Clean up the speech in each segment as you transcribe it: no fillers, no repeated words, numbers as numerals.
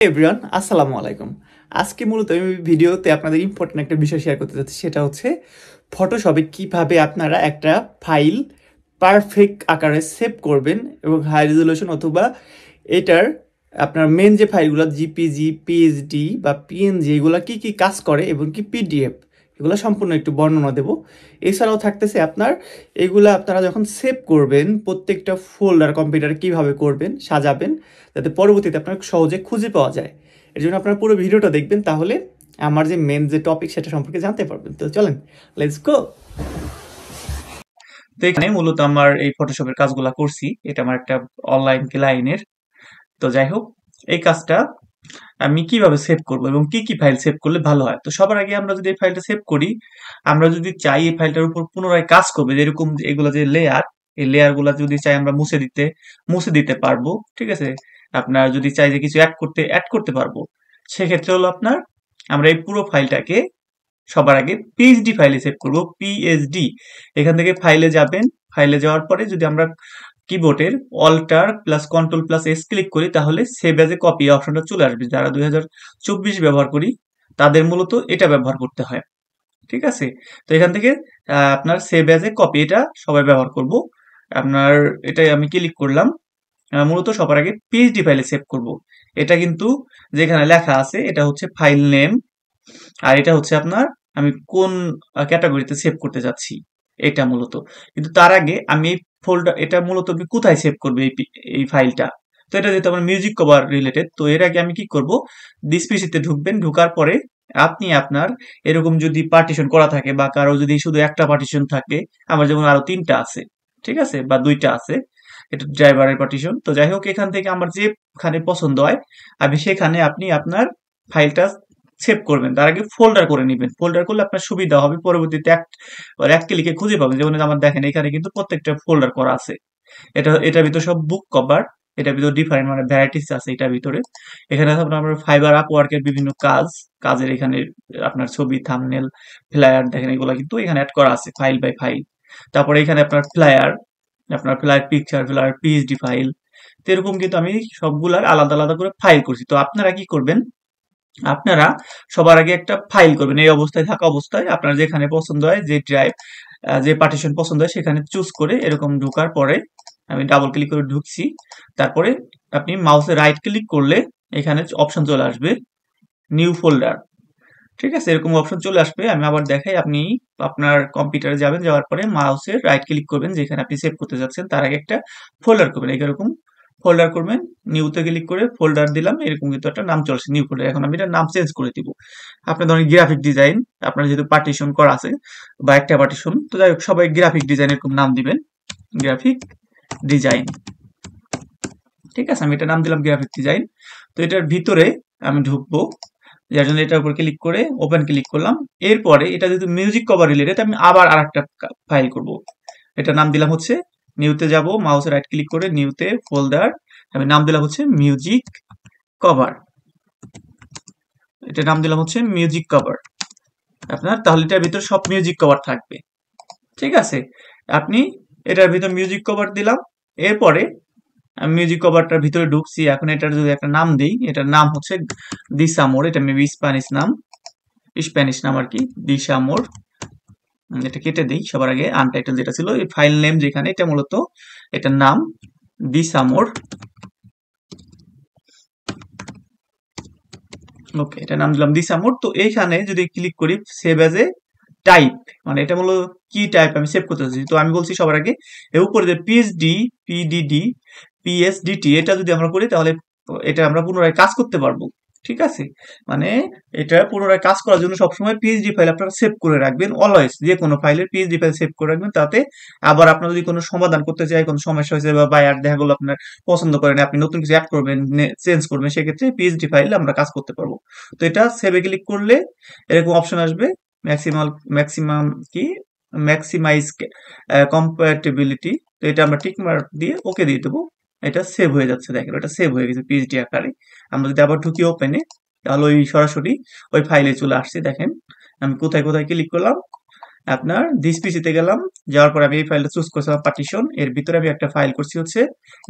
Everyone আসসালামু আলাইকুম। আজকে মূলত আমি ভিডিওতে আপনাদের ইম্পর্টেন্ট একটা বিষয় শেয়ার করতে চাচ্ছি, সেটা হচ্ছে ফটোশপে কিভাবে আপনারা একটা ফাইল পারফেক্ট আকারে সেভ করবেন এবং হাই রেজলিউশন অথবা এটার আপনার মেন যে ফাইলগুলো জিপিজি, পিএইচডি বা পিএনজি এগুলো কী কী কাজ করে এবং কি পিডিএফ এগুলো সম্পূর্ণ একটু বর্ণনা দেব। এছাড়াও থাকতেছে আপনার এগুলা আপনারা যখন সেভ করবেন প্রত্যেকটা ফোল্ডার কম্পিউটারে কীভাবে করবেন, সাজাবেন যাতে পরবর্তীতে আপনার সহজে খুঁজে পাওয়া যায়। এর জন্য আপনারা পুরো ভিডিওটা দেখবেন, তাহলে আমার যে মেন যে টপিক সেটা সম্পর্কে জানতে পারবেন। তো চলেন লেটস গো। তো এখানে মূলত আমার এই ফটোশপের কাজগুলা করছি। এটা আমার একটা অনলাইন ক্লায়েন্টের। তো যাই হোক, এই কাজটা আমি কিভাবে সেভ করব এবং কি কি ফাইল সেভ করলে ভালো হয়। তো সবার আগে আমরা যদি এই ফাইলটা সেভ করি, আমরা যদি চাই এই ফাইলটার উপর পুনরায় কাজ করবে, যেরকম এগুলো যে লেয়ার, এই লেয়ার গুলা যদি চাই আমরা মুছে দিতে পারবো। ঠিক আছে, আপনার যদি চাই যে কিছু অ্যাড করতে পারবো। সেক্ষেত্রে হলো আপনার আমরা এই পুরো ফাইলটাকে সবার আগে পিএইচডি ফাইলে সেভ করব। পিএইচডি, এখান থেকে ফাইলে যাবেন। ফাইলে যাওয়ার পরে যদি আমরা কিবোর্ডের alt plus control plus S click করি, তাহলে সেভ এজ এ কপি অপশনটা চলে আসবে। যারা 2024 ব্যবহার করি তাদের মূলত এটা ব্যবহার করতে হয়। ঠিক আছে, তো এখান থেকে আপনার সেভ এজ এ কপি এটা সবাই ব্যবহার করব। আপনার এটাই আমি ক্লিক করলাম। মূলত সবার আগে পিএইচডি ফাইলে সেভ করব। এটা কিন্তু যেখানে লেখা আছে এটা হচ্ছে ফাইল নেম, আর এটা হচ্ছে আপনার আমি কোন ক্যাটাগরিতে সেভ করতে যাচ্ছি এটা মূলত। কিন্তু তার আগে আমি এই এটা মূলত আমি কোথায় সেভ করবো এই ফাইলটা। তো এটা যেহেতু আমার মিউজিক কভার রিলেটেড, তো এর আগে আমি কি করব, দিস পিসিতে ঢুকবেন। ঢুকার পরে আপনি আপনার এরকম যদি পার্টিশন করা থাকে বা কারো যদি শুধু একটা পার্টিশন থাকে, আমার যেমন আরো 3টা আছে, ঠিক আছে, বা 2টা আছে, এটা ড্রাইভারের পার্টিশন। তো যাই হোক, এখান থেকে আমার যেখানে পছন্দ হয় আমি সেখানে আপনি আপনার ফাইলটা সেভ করবেন। তার আগে ফোল্ডার করে নেবেন। ফোল্ডার করলে আপনার সুবিধা হবে, পরবর্তীতে এক ক্লিকে খুঁজে পাবেন। যেমন আমার দেখেন এখানে কিন্তু প্রত্যেকটা ফোল্ডার করা আছে। এটার ভিতরে সব বুক কভার, এটার ভিতরে ডিফারেন্ট মানে ভ্যারাইটিস আছে এটার ভিতরে। এখানে আপনার ফাইবার আপওয়ার্কের বিভিন্ন কাজের এখানে আপনার ছবি, থাম্বনেল, ফ্লায়ার দেখেন, এগুলো কিন্তু এখানে অ্যাড করা আছে ফাইল বাই ফাইল। তারপরে এখানে আপনার flyer picture, flyer PhD file. তো এরকম কিন্তু আমি সবগুলার আলাদা আলাদা করে ফাইল করছি। তো আপনারা কি করবেন, আপনারা সবার আগে একটা ফাইল করবেন। এই অবস্থায় থাকা অবস্থায় আপনার যেখানে পছন্দ হয়, যে ড্রাইভ, যে পার্টিশন পছন্দ হয় সেখানে চুজ করে এরকম ঢোকার পরে আমি ডাবল ক্লিক করে ঢুকছি। তারপরে আপনি মাউসে রাইট ক্লিক করলে এখানে অপশন চলে আসবে নিউ ফোল্ডার। ঠিক আছে, এরকম অপশন চলে আসবে। আমি আবার দেখাই, আপনি আপনার কম্পিউটারে যাবেন, যাওয়ার পরে মাউসে রাইট ক্লিক করবেন যেখানে আপনি সেভ করতে যাচ্ছেন, তার আগে একটা ফোল্ডার করবেন। এরকম ফোল্ডার করবেন, নিউতে ক্লিক করে ফোল্ডার দিলাম, এরকম কিন্তু একটা নাম চলছে নিউ ফোল্ডার। এখন আমি এটার নাম চেঞ্জ করে দিব। আপনার ধরেন গ্রাফিক ডিজাইন, আপনার যেহেতু পার্টিশন করা আছে বা একটা পার্টিশন, তো যাই হোক সবাই গ্রাফিক ডিজাইন এরকম নাম দিবেন, গ্রাফিক ডিজাইন। ঠিক আছে, আমি এটা নাম দিলাম গ্রাফিক ডিজাইন। তো এটার ভিতরে আমি ঢুকবো, যার জন্য এটার উপর ক্লিক করে ওপেন ক্লিক করলাম। এরপরে এটা যেহেতু মিউজিক কভার রিলেটেড, আমি আবার আরেকটা ফাইল করব। এটার নাম দিলাম হচ্ছে, নিউতে যাব, মাউসে রাইট ক্লিক করে নিউতে ফোল্ডার, আমি নাম দিলাম হচ্ছে মিউজিক কভার। এটার নাম দিলাম হচ্ছে মিউজিক কভার আপনার। তাহলে এটার ভিতর সব মিউজিক কভার থাকবে। ঠিক আছে, আপনি এটার ভিতর মিউজিক কভার দিলাম। এরপরে আমি মিউজিক কভারটার ভিতরে ঢুকছি। এখন এটার যদি একটা নাম দিই, এটার নাম হচ্ছে দিসামোর। এটা মেবি স্প্যানিশ নাম আর কি, দিসামোর। এটা কেটে দিই সবার আগে, আনটাইটেল যেটা ছিল, এই ফাইল নেম যেখানে, এটা মূলত এটার নাম দিসামোর। ওকে, এটা নাম দিলাম দিসামোর। তো এইখানে যদি ক্লিক করি সেভ এজ এ টাইপ, মানে এটা মূলত কি টাইপ আমি সেভ করতে চাচ্ছি। তো আমি বলছি সবার আগে এর উপরে যে পিএইচডি, পিডিডি, পিএসডিটি, এটা যদি আমরা করি তাহলে এটা আমরা পুনরায় কাজ করতে পারবো। ঠিক আছে, মানে এটা পুনরায় কাজ করার জন্য সবসময় পিএইচডি ফাইল আপনারা সেভ করে রাখবেন। অলওয়েজ যে কোনো ফাইলের পিএইচডি ফাইল সেভ করে রাখবেন, তাতে আবার আপনার যদি কোনো সমাধান করতে চাই, কোনো সমস্যা হয়েছে বা বায়ার দেখা গেলো আপনার পছন্দ করেন, আপনি নতুন কিছু অ্যাড করবেন, চেঞ্জ করবেন, সেক্ষেত্রে পিএইচডি ফাইলে আমরা কাজ করতে পারবো। তো এটা সেভে ক্লিক করলে এরকম অপশন আসবে, ম্যাক্সিমাম কি ম্যাক্সিমাইজ কম্প্যাটিবিলিটি। তো এটা আমরা টিক মার্ক দিয়ে ওকে দিয়ে দেবো। এটা সেভ হয়ে যাচ্ছে, দেখেন এটা সেভ হয়ে গেছে পিএইচডি আকারে। আমরা যদি আবার ঢুকি ওপেনে, তাহলে ওই সরাসরি ওই ফাইলে চলে আসছে। দেখেন আমি কোথায় কোথায় ক্লিক করলাম, আপনার দিস পিসিতে গেলাম, যাওয়ার পরে আমি এই ফাইলটা চুজ করছিলাম পার্টিশন। এর ভিতরে আমি একটা ফাইল করছি হচ্ছে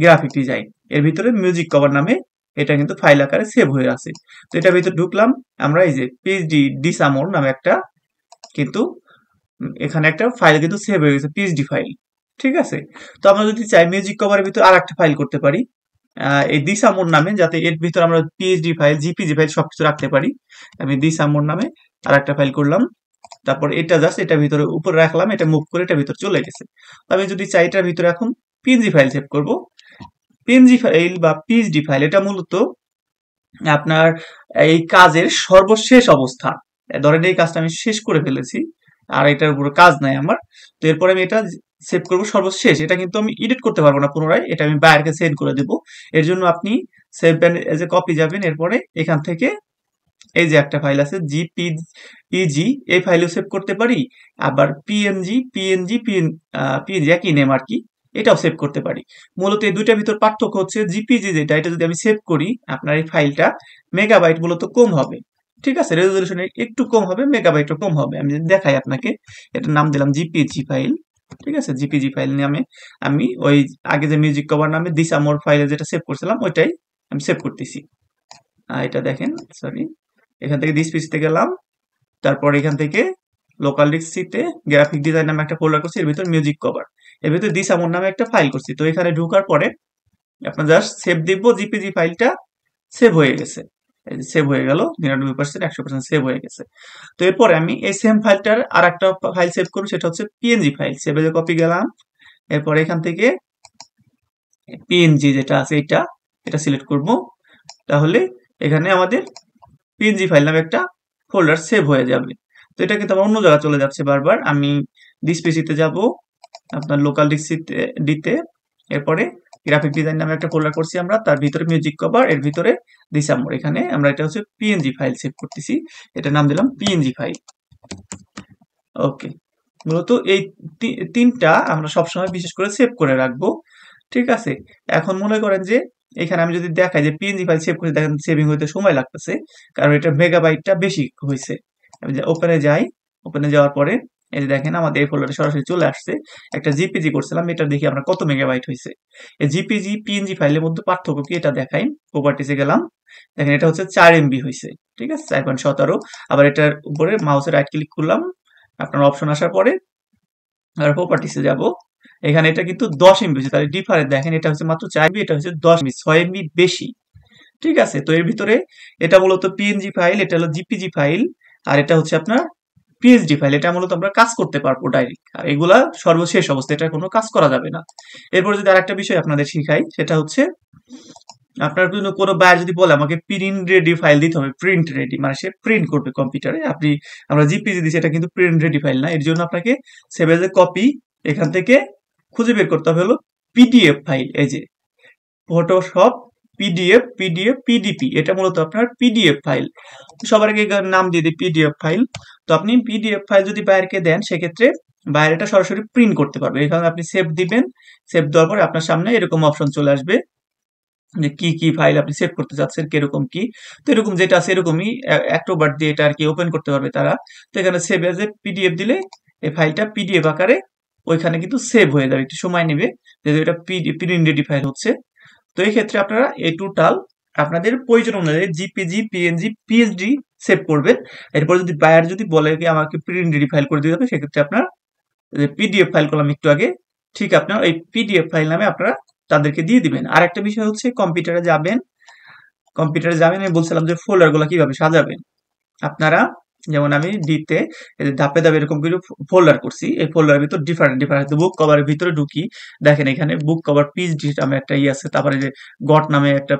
গ্রাফিক ডিজাইন, এর ভিতরে মিউজিক কভার নামে এটা কিন্তু ফাইল আকারে সেভ হয়ে আছে। তো এটার ভিতরে ঢুকলাম, আমরা এই যে পিএইচডি ডিসামোর নামে একটা কিন্তু এখানে একটা ফাইল কিন্তু সেভ হয়ে গেছে, পিএইচডি ফাইল। ঠিক আছে, তো আমরা যদি চাই মিউজিক কভারের ভিতরে আর একটা ফাইল করতে পারি এই দিসামোর নামে, যাতে এর ভিতরে আমরা পিএইচডি ফাইল জিপিজি ফাইল সবকিছু রাখতে পারি। আমি দিসামোর নামে আর একটা ফাইল করলাম, তারপর এটা জাস্ট এটা ভিতরে উপরে রাখলাম, এটা মুভ করে এটা ভিতরে চলে গেছে। আমি যদি চাই এটার ভিতরে এখন পিএনজি ফাইল সেভ করব, পিএনজি ফাইল বা পিএইচডি ফাইল এটা মূলত আপনার এই কাজের সর্বশেষ অবস্থা। ধরেন এই কাজটা আমি শেষ করে ফেলেছি আর এটার উপরে কাজ নাই আমার, তো এরপরে আমি এটা সেভ করব সর্বশেষ। এটা কিন্তু আমি এডিট করতে পারবো না পুনরায়, এটা আমি বাইরকে সেন্ড করে দেব। এর জন্য আপনি সেভ এজ এ কপি যাবেন, এরপরে এখান থেকে এই যে একটা ফাইল আছে জিপিইজি, এই ফাইলেও সেভ করতে পারি, আবার পিএনজি একই নেম আর কি, এটাও সেভ করতে পারি। মূলত এই দুইটার ভিতর পার্থক্য হচ্ছে জিপিজি যেটা, এটা যদি আমি সেভ করি আপনার এই ফাইলটা মেগাবাইট মূলত কম হবে। ঠিক আছে, রেজলিউশন একটু কম হবে, মেগাবাইটও কম হবে। আমি যদি দেখাই আপনাকে, এটার নাম দিলাম জিপিজি ফাইল। ঠিক আছে, জিপিজি ফাইল নামে আমি ওই আগে যে মিউজিক কভার নামে দিসামোর ফাইলে যেটা সেভ করছিলাম ওইটাই আমি সেভ করতেছি। এটা দেখেন, সরি, এখান থেকে দিস পিসিতে গেলাম, তারপর এখান থেকে লোকাল ডিস্কসিতে গ্রাফিক ডিজাইন নামে একটা ফোল্ডার করছি, এর ভিতর মিউজিক কভার, এর ভিতর দিস আমন নামে একটা ফাইল করছি। তো এখানে ঢোকার পরে আপনার জাস্ট সেভ দিব, জিপিজি ফাইলটা সেভ হয়ে গেছে, সেভ হয়ে গেল 99%, 100% সেভ হয়ে গেছে। তো এরপরে আমি এই সেম ফাইলটার আর একটা ফাইল সেভ করব, সেটা হচ্ছে পিএনজি ফাইল। সেভ এজে কপি গেলাম, এরপর এখান থেকে পিএনজি যেটা আছে এটা সিলেক্ট করব, তাহলে এখানে আমাদের পিএনজি ফাইল নামে একটা ফোল্ডার সেভ হয়ে যাবে। তো এটা কিন্তু আমার অন্য জায়গায় চলে যাচ্ছে বারবার। আমি দিস পিসিতে যাব, আপনার লোকাল ডিতে, এরপরে গ্রাফিক ডিজাইন নামে একটা ফোল্ডার করছি আমরা, তার ভিতরে মিউজিক কভার, এর ভিতরে দিসামোর, এখানে আমরা এটা হচ্ছে পিএনজি ফাইল সেভ করতেছি, এটা নাম দিলাম পিএনজি ফাইল। ওকে, মূলত এই তিনটা আমরা সবসময় বিশেষ করে সেভ করে রাখবো। ঠিক আছে, এখন মনে করেন যে এখানে আমি যদি দেখাই যে পিএনজি ফাইল সেভ করে, দেখেন সেভিং হইতে সময় লাগতেছে, কারণ এটা মেগাবাইটটা বেশি হয়েছে। আমি ওপেনে যাই, ওপেনে যাওয়ার পরে এই যে দেখেন আমাদের এই ফোল্ডারে সরাসরি চলে আসছে। একটা জিপিজি করছিলাম, এটা দেখি আমরা কত মেগাবাইট হয়েছে। এই জিপিজি পিএনজি ফাইলের মধ্যে পার্থক্য কি এটা দেখাই। প্রপার্টিসে গেলাম, দেখেন এটা হচ্ছে 4 এমবি হয়েছে। ঠিক আছে, 4.17। আবার এটার উপরে মাউসে রাইট ক্লিক করলাম, আপনার অপশন আসার পরে আর প্রপার্টিসে যাব, এখানে এটা কিন্তু 10 এমবি হচ্ছে, তাহলে ডিফারেন্স দেখেন, এটা হচ্ছে মাত্র 4 এমবি, এটা হচ্ছে 10 এমবি, 6 এমবি বেশি। ঠিক আছে, তো এর ভিতরে এটা মূলত পিএনজি ফাইল, এটা হলো জিপিজি ফাইল, আর এটা হচ্ছে আপনার পিএইচডি ফাইল। এটা মূলত আমরা কাজ করতে পারবো ডাইরেক্ট, আর এগুলা সর্বশেষ অবস্থা, এটা কোনো কাজ করা যাবে না। এরপর যদি আরেকটা বিষয় আপনাদের শিখাই, সেটা হচ্ছে আপনার কোনো বায়ার যদি বলে আমাকে প্রিন্ট রেডি ফাইল দিতে হবে, প্রিন্ট রেডি মানে সে প্রিন্ট করবে কম্পিউটারে, আমরা জিপিজি দিচ্ছি, এটা কিন্তু প্রিন্ট রেডি ফাইল না। এর জন্য আপনাকে সেভ এজ এ কপি এখান থেকে খুঁজে বের করতে হবে হলো পিডিএফ ফাইল। এই যে ফটোশপ পিডিপি, এটা মূলত আপনার পিডিএফ ফাইল। সবার আগে নাম দিয়ে দিই পিডিএফ ফাইল। তো আপনি পিডিএফ ফাইল যদি বাইরকে দেন, সেক্ষেত্রে বাইরে এটা সরাসরি প্রিন্ট করতে পারবে। এখানে আপনি সেভ দিবেন, সেভ দেওয়ার পরে আপনার সামনে এরকম অপশন চলে আসবে যে কি ফাইল আপনি সেভ করতে চাচ্ছেন, কিরকম কি। তো এরকম যেটা আছে এরকমই অ্যাক্রোবাট দিয়ে এটা আর কি ওপেন করতে পারবে তারা। তো এখানে সেভ এজ এ পিডিএফ দিলে এই ফাইলটা পিডিএফ আকারে ওইখানে কিন্তু সেভ হয়ে যাবে, একটু সময় নেবে যেহেতু এটা প্রিন্ট রেডি ফাইল হচ্ছে। তো এই ক্ষেত্রে আপনারা এই টোটাল আপনাদের প্রয়োজন অনুযায়ী জিপিজি, পিএনজি, পিএইচডি সেভ করবেন। এরপর যদি বায়ার যদি বলে কি আমাকে প্রিন্ট রেডি ফাইল করে দিতে হবে, সেক্ষেত্রে আপনার পিডিএফ ফাইল করলাম একটু আগে, ঠিক আপনার এই পিডিএফ ফাইল নামে আপনারা তাদেরকে দিয়ে দিবেন। আর একটা বিষয় হচ্ছে কম্পিউটারে যাবেন, আমি বলছিলাম যে ফোল্ডার গুলো কিভাবে সাজাবেন। আপনারা যেমন আমি ডিতে ধাপে ধাপে এরকম করে ফোল্ডার করছি, এই ফোল্ডারের ভিতর ডিফারেন্ট বুক কভারের ভিতরে ঢুকি, দেখেন এখানে বুক কভার পিএইচডি নামে একটা আছে, তারপরে যে গট নামে একটা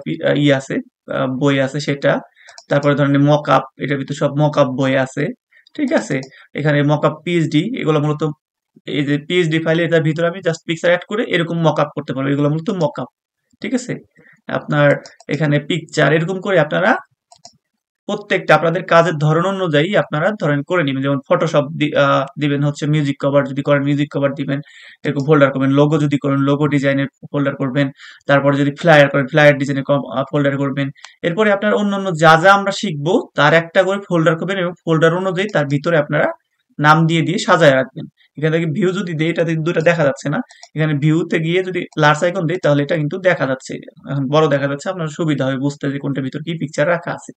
আছে, বই আছে সেটা, তারপরে ধরেন মক আপ, এটার ভিতরে সব মক আপ বই আছে। ঠিক আছে, এখানে মক আপ পিএইচডি, এগুলো মূলত এই যে পিএইচডি ফাইলে এটার ভিতরে আমি জাস্ট পিকচার অ্যাড করে এরকম মক আপ করতে পারবো, এগুলো মূলত মক আপ। ঠিক আছে, আপনার এখানে পিকচার এরকম করে আপনারা প্রত্যেকটা আপনাদের কাজের ধরন অনুযায়ী আপনারা ধরেন করে নেবেন। যেমন ফটোশপ দিবেন হচ্ছে মিউজিক কভার, যদি করেন মিউজিক কভার দিবেন, এরকম ফোল্ডার করবেন। লোগো যদি করেন লোগো ডিজাইনের ফোল্ডার করবেন, তারপরে যদি ফ্লায়ার করেন ফ্লায়ার ডিজাইনের ফোল্ডার করবেন। এরপরে আপনার অন্যান্য যা যা আমরা শিখবো তার একটা করে ফোল্ডার করবেন, এবং ফোল্ডার অনুযায়ী তার ভিতরে আপনারা নাম দিয়ে দিয়ে সাজায় রাখবেন। এখান থেকে ভিউ যদি দেই, এটা দুটো দেখা যাচ্ছে না। এখানে ভিউতে গিয়ে যদি লার্জ আইকন দেই, তাহলে এটা কিন্তু দেখা যাচ্ছে। এখন বড় দেখা যাচ্ছে, আপনার সুবিধা হবে বুঝতে যে কোনটার ভিতর কি পিকচার রাখা আছে।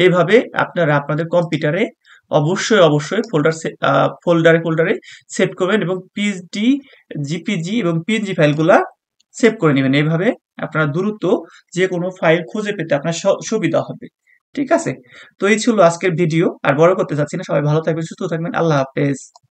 এইভাবে আপনারা আপনাদের কম্পিউটারে অবশ্যই ফোল্ডারে সেভ করবেন এবং পিএসডি, জিপিজি এবং পিএনজি ফাইলগুলা সেভ করে নেবেন। এইভাবে আপনারা দ্রুত যে কোনো ফাইল খুঁজে পেতে আপনার সুবিধা হবে। ঠিক আছে? তো এই ছিল আজকের ভিডিও। আর বড় করতে চাচ্ছি না। সবাই ভালো থাকবেন, সুস্থ থাকবেন। আল্লাহ হাফেজ।